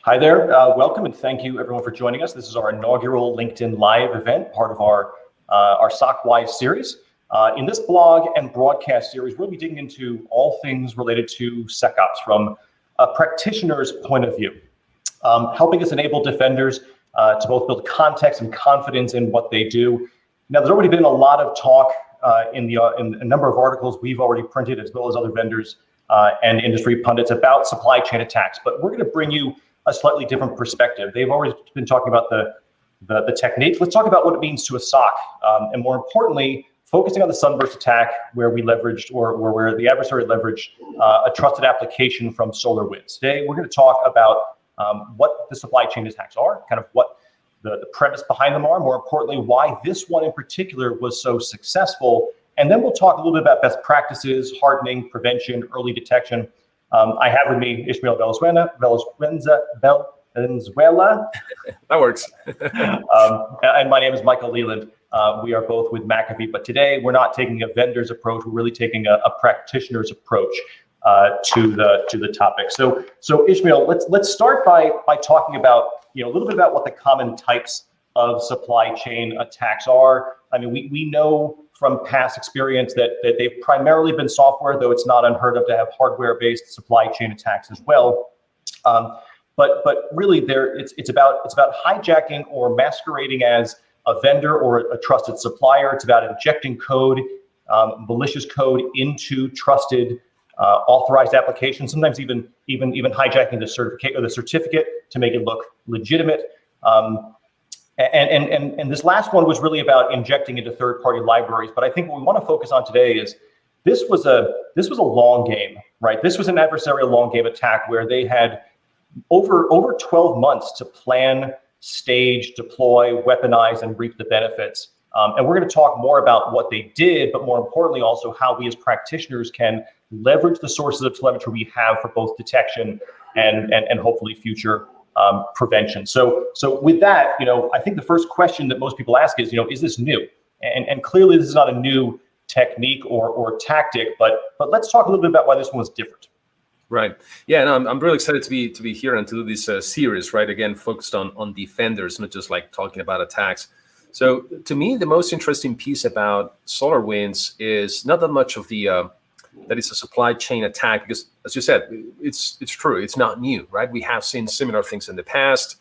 Hi there, welcome and thank you everyone for joining us. This is our inaugural LinkedIn Live event, part of our SOCWISE series. In this blog and broadcast series, we'll be digging into all things related to SecOps from a practitioner's point of view, helping us enable defenders to both build context and confidence in what they do. Now, there's already been a lot of talk in a number of articles we've already printed, as well as other vendors and industry pundits about supply chain attacks, but we're going to bring you a slightly different perspective. They've always been talking about the technique. Let's talk about what it means to a SOC, and more importantly, focusing on the Sunburst attack, where we leveraged, or where the adversary leveraged a trusted application from SolarWinds. Today, we're going to talk about what the supply chain attacks are, kind of what the premise behind them are, more importantly, why this one in particular was so successful, and then we'll talk a little bit about best practices, hardening, prevention, early detection. I have with me Ishmael Valenzuela. That works. And my name is Michael Leland. We are both with McAfee, but today we're not taking a vendor's approach. We're really taking a practitioner's approach to the topic. So Ishmael, let's start by talking about a little bit about what the common types of supply chain attacks are. I mean, we know from past experience that they've primarily been software, though it's not unheard of to have hardware-based supply chain attacks as well. But really, it's about hijacking or masquerading as a vendor or a trusted supplier. It's about injecting code, malicious code into trusted, authorized applications. Sometimes even hijacking the certificate or the certificate to make it look legitimate. And this last one was really about injecting into third-party libraries. But I think what we want to focus on today is this was a long game, right? This was an adversarial long game attack where they had over 12 months to plan, stage, deploy, weaponize, and reap the benefits. And we're going to talk more about what they did, but more importantly, also how we as practitioners can leverage the sources of telemetry we have for both detection and hopefully future prevention. So with that, I think the first question that most people ask is this new? And clearly this is not a new technique or tactic, but let's talk a little bit about why this one was different. Right. Yeah, and I'm really excited to be here and to do this series, right? Again, focused on defenders, not just like talking about attacks. So to me, the most interesting piece about SolarWinds is not that much of the that it's a supply chain attack, because as you said, it's true, it's not new, right? We have seen similar things in the past.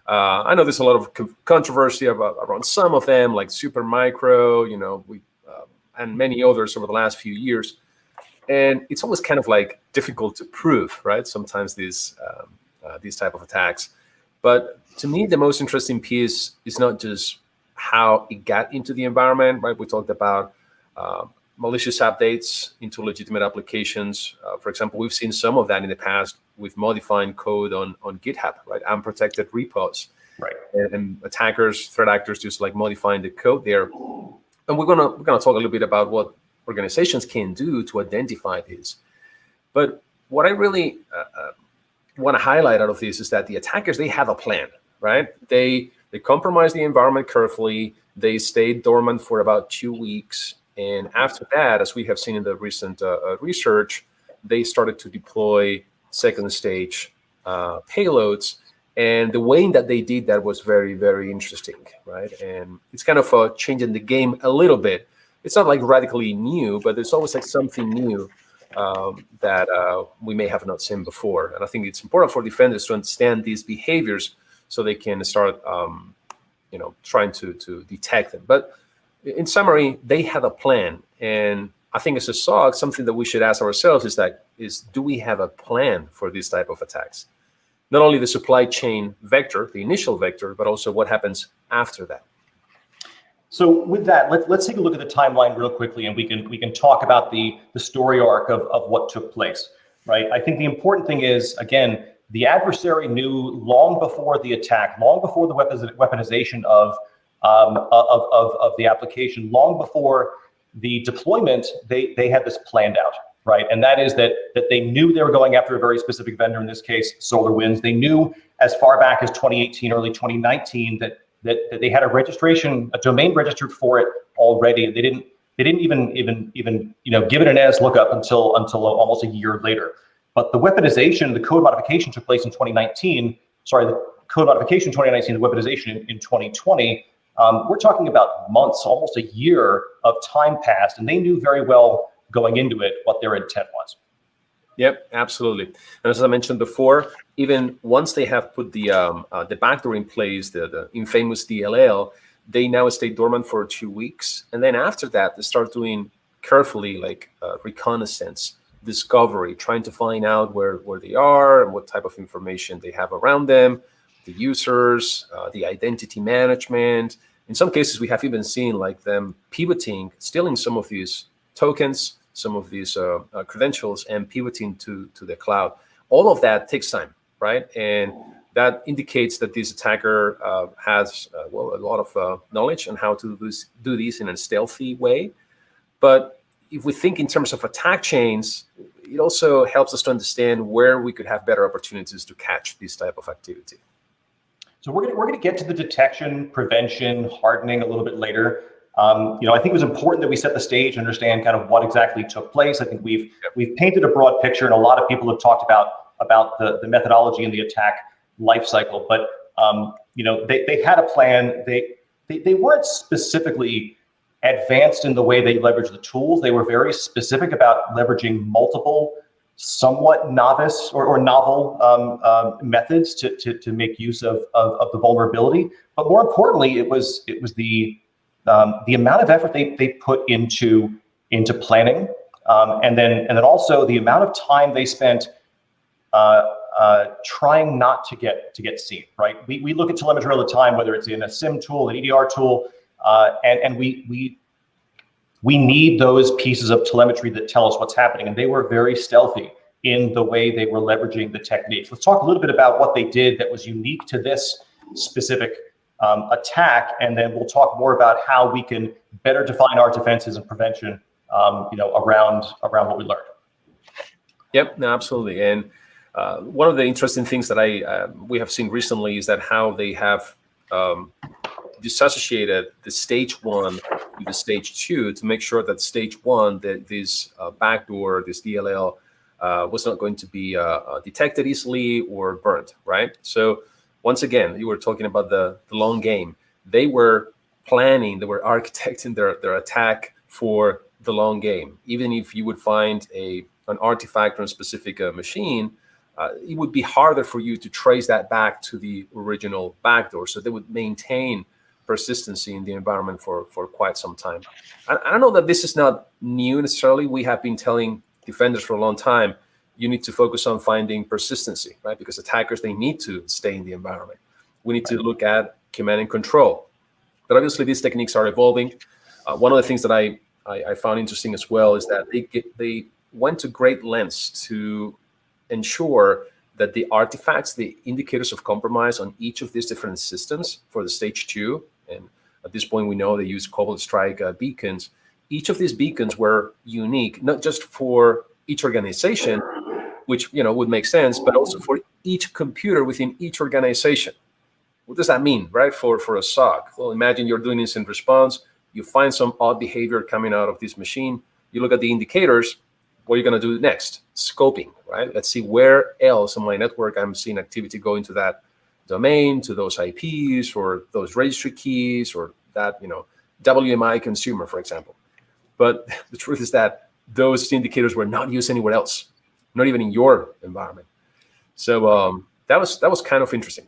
I know there's a lot of controversy around some of them, like Supermicro, and many others over the last few years. And it's always kind of like difficult to prove, right? Sometimes these type of attacks. But to me, the most interesting piece is not just how it got into the environment, right? We talked about malicious updates into legitimate applications. For example, we've seen some of that in the past with modifying code on GitHub, right? Unprotected repos, right? And attackers, threat actors, just like modifying the code there. And we're gonna talk a little bit about what organizations can do to identify these. But what I really want to highlight out of this is that the attackers, they have a plan, right? They compromise the environment carefully. They stayed dormant for about 2 weeks. And after that, as we have seen in the recent research, they started to deploy second stage payloads. And the way that they did that was very, very interesting, right? And it's kind of changing the game a little bit. It's not like radically new, but there's always like something new that we may have not seen before. And I think it's important for defenders to understand these behaviors so they can start, trying to detect them. But in summary, they had a plan. And I think as a SOC, something that we should ask ourselves is do we have a plan for this type of attacks? Not only the supply chain vector, the initial vector, but also what happens after that. So with that, let's take a look at the timeline real quickly, and we can talk about the story arc of what took place, right? I think the important thing is, again, the adversary knew long before the attack, long before the weaponization of the application, long before the deployment, they had this planned out, right? And that is that they knew they were going after a very specific vendor, in this case, SolarWinds. They knew as far back as 2018, early 2019, that they had a domain registered for it already. They didn't even give it an NS lookup until almost a year later. But the weaponization, the code modification took place in 2019. the code modification 2019, the weaponization in 2020, we're talking about months, almost a year of time passed, and they knew very well going into it what their intent was. Yep, absolutely. And as I mentioned before, even once they have put the backdoor in place, the infamous DLL, they now stay dormant for 2 weeks, and then after that, they start doing carefully reconnaissance, discovery, trying to find out where they are and what type of information they have around them, the users, the identity management. In some cases, we have even seen them pivoting, stealing some of these tokens, some of these credentials, and pivoting to the cloud. All of that takes time, right? And that indicates that this attacker has a lot of knowledge on how to do this in a stealthy way. But if we think in terms of attack chains, it also helps us to understand where we could have better opportunities to catch this type of activity. So we're gonna get to the detection, prevention, hardening a little bit later. I think it was important that we set the stage, understand kind of what exactly took place. I think we've painted a broad picture, and a lot of people have talked about the methodology and the attack life cycle. But they had a plan. They weren't specifically advanced in the way they leveraged the tools. They were very specific about leveraging multiple, somewhat novice or novel methods to make use of the vulnerability. But more importantly, it was the amount of effort they put into planning, and then also the amount of time they spent trying not to get seen. Right? We look at telemetry all the time, whether it's in a SIM tool, an EDR tool, and we need those pieces of telemetry that tell us what's happening. And they were very stealthy in the way they were leveraging the techniques. Let's talk a little bit about what they did that was unique to this specific attack, and then we'll talk more about how we can better define our defenses and prevention, around what we learned. Yep, no, absolutely. And one of the interesting things that we have seen recently is that how they have disassociated the stage 1 with the stage 2 to make sure that stage 1, that this backdoor, this DLL, was not going to be detected easily or burned, right? So once again, you were talking about the long game. They were planning, they were architecting their attack for the long game. Even if you would find an artifact on a specific machine, it would be harder for you to trace that back to the original backdoor. So they would maintain persistency in the environment for quite some time. I don't know that this is not new necessarily. We have been telling defenders for a long time, you need to focus on finding persistency, right? Because attackers, they need to stay in the environment. We need to look at command and control. But obviously, these techniques are evolving. One of the things that I found interesting as well is that they went to great lengths to ensure that the artifacts, the indicators of compromise on each of these different systems for the stage 2, and at this point we know they use Cobalt Strike beacons. Each of these beacons were unique, not just for each organization, which would make sense, but also for each computer within each organization. What does that mean, right? For a SOC? Well, imagine you're doing incident response, you find some odd behavior coming out of this machine, you look at the indicators, what are you going to do next? Scoping, right? Let's see where else on my network I'm seeing activity go into that domain, to those IPs or those registry keys or that, WMI consumer, for example. But the truth is that those indicators were not used anywhere else, not even in your environment. So that was kind of interesting.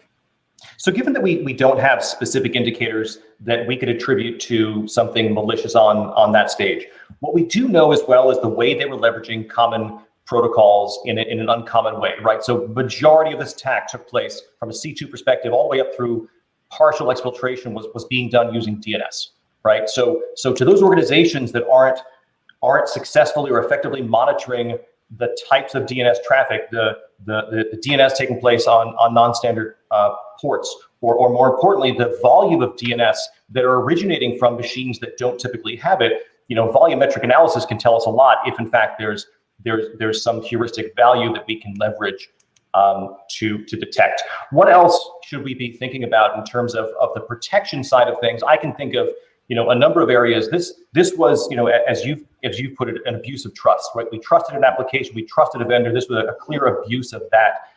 So given that we don't have specific indicators that we could attribute to something malicious on that stage, what we do know as well is the way they were leveraging common protocols in an uncommon way, right? So majority of this attack took place from a C2 perspective all the way up through partial exfiltration was being done using DNS, right? So to those organizations that aren't successfully or effectively monitoring the types of DNS traffic, the DNS taking place on non-standard ports, or more importantly, the volume of DNS that are originating from machines that don't typically have it, volumetric analysis can tell us a lot if in fact there's some heuristic value that we can leverage to detect. What else should we be thinking about in terms of the protection side of things? I can think of a number of areas. This was as you've put it, an abuse of trust, right? We trusted an application, we trusted a vendor. This was a clear abuse of that.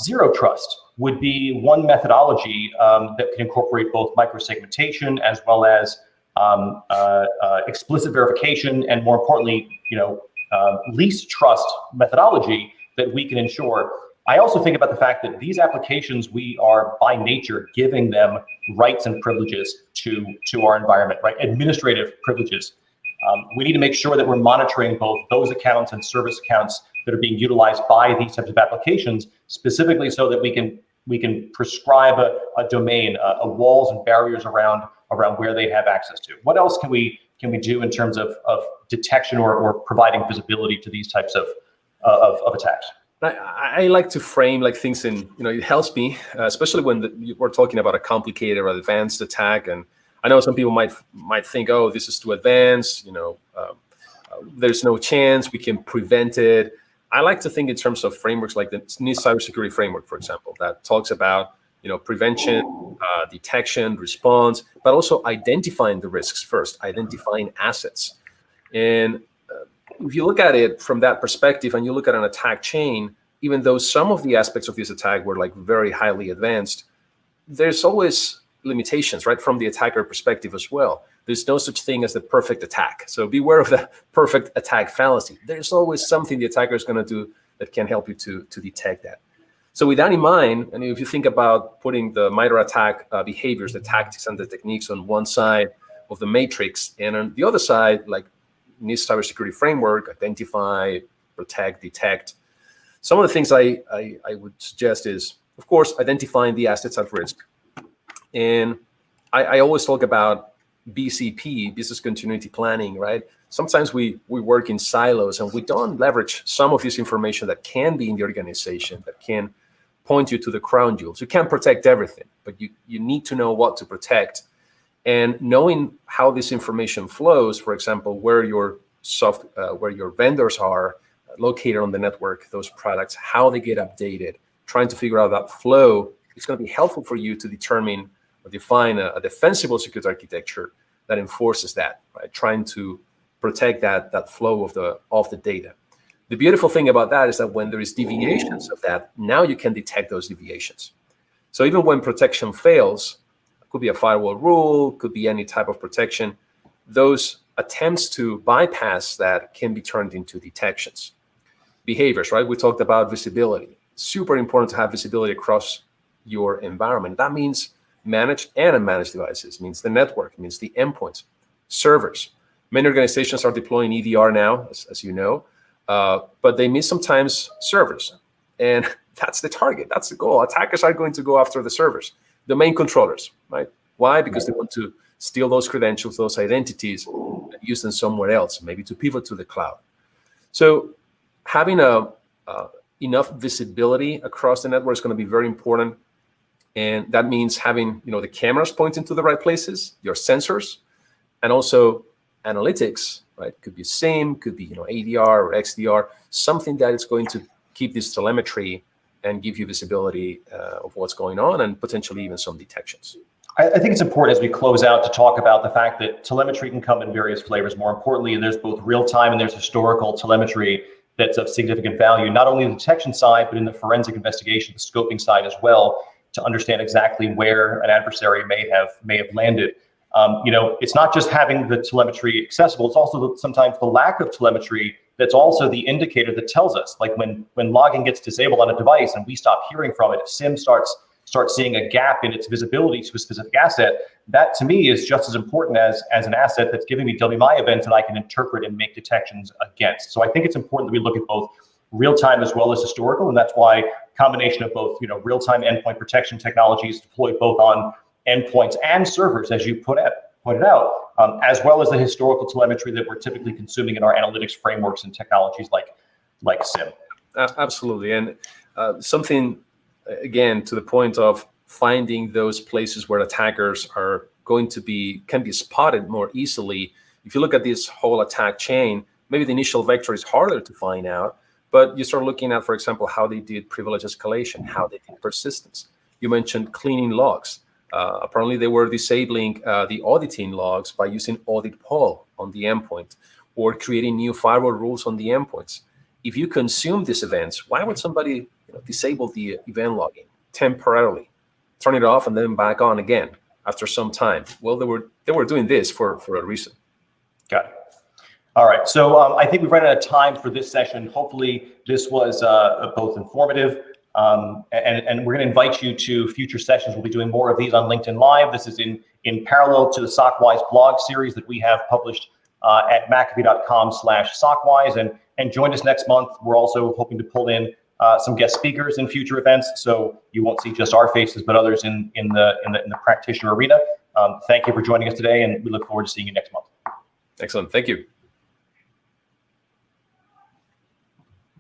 Zero trust. would be one methodology that can incorporate both microsegmentation as well as explicit verification, and more importantly, least trust methodology that we can ensure. I also think about the fact that these applications, we are by nature giving them rights and privileges to our environment, right? Administrative privileges. We need to make sure that we're monitoring both those accounts and service accounts that are being utilized by these types of applications, specifically so that we can prescribe a domain, walls and barriers around where they have access to. What else can we do in terms of detection or providing visibility to these types of attacks? I like to frame like things in, it helps me, especially when we're talking about a complicated or advanced attack. And I know some people might think, oh, this is too advanced, there's no chance we can prevent it. I like to think in terms of frameworks like the NIST cybersecurity framework, for example, that talks about, prevention, detection, response, but also identifying the risks first, identifying assets. And if you look at it from that perspective and you look at an attack chain, even though some of the aspects of this attack were like very highly advanced, there's always limitations, right? From the attacker perspective as well. There's no such thing as the perfect attack. So beware of the perfect attack fallacy. There's always something the attacker is going to do that can help you to detect that. So with that in mind, and if you think about putting the MITRE attack behaviors, the tactics and the techniques on one side of the matrix, and on the other side, like NIST cybersecurity framework, identify, protect, detect. Some of the things I would suggest is, of course, identifying the assets at risk. And I always talk about BCP, business continuity planning, right? Sometimes we work in silos and we don't leverage some of this information that can be in the organization, that can point you to the crown jewels. You can't protect everything, but you need to know what to protect. And knowing how this information flows, for example, where your vendors are located on the network, those products, how they get updated, trying to figure out that flow, it's going to be helpful for you to determine or define a defensible security architecture that enforces that, right? Trying to protect that flow of the data. The beautiful thing about that is that when there is deviations of that, now you can detect those deviations. So even when protection fails, could be a firewall rule, could be any type of protection, those attempts to bypass that can be turned into detections. Behaviors, right? We talked about visibility. Super important to have visibility across your environment. That means managed and unmanaged devices, means the network, means the endpoints, servers. Many organizations are deploying EDR now, as you know, but they miss sometimes servers. And that's the target, that's the goal. Attackers are going to go after the servers. Domain controllers, right? Why? Because they want to steal those credentials, those identities, and use them somewhere else, maybe to pivot to the cloud. So having enough visibility across the network is going to be very important. And that means having the cameras pointing to the right places, your sensors, and also analytics, right? Could be SIEM, could be ADR or XDR, something that is going to keep this telemetry and give you visibility of what's going on and potentially even some detections. I think it's important as we close out to talk about the fact that telemetry can come in various flavors. More importantly, there's both real-time and there's historical telemetry that's of significant value, not only in the detection side, but in the forensic investigation, the scoping side as well, to understand exactly where an adversary may have landed. It's not just having the telemetry accessible, it's also sometimes the lack of telemetry that's also the indicator that tells us, like when logging gets disabled on a device and we stop hearing from it, if SIEM starts seeing a gap in its visibility to a specific asset, that to me is just as important as an asset that's giving me WMI events that I can interpret and make detections against. So I think it's important that we look at both real-time as well as historical, and that's why combination of both real-time endpoint protection technologies deployed both on endpoints and servers, as you pointed out, as well as the historical telemetry that we're typically consuming in our analytics frameworks and technologies like SIEM. Absolutely, and something again to the point of finding those places where attackers are going to can be spotted more easily. If you look at this whole attack chain, maybe the initial vector is harder to find out, but you start looking at, for example, how they did privilege escalation, how they did persistence. You mentioned cleaning logs. Apparently, they were disabling the auditing logs by using audit poll on the endpoint or creating new firewall rules on the endpoints. If you consume these events, why would somebody disable the event logging? temporarily, turn it off and then back on again after some time. Well, they were doing this for a reason. Got it. All right. So I think we've run out of time for this session. Hopefully this was both informative and we're going to invite you to future sessions. We'll be doing more of these on LinkedIn Live. This is in parallel to the SOCWISE blog series that we have published at mcafee.com/SOCWISE. And join us next month. We're also hoping to pull in some guest speakers in future events, so you won't see just our faces, but others in the practitioner arena. Thank you for joining us today, and we look forward to seeing you next month. Excellent. Thank you.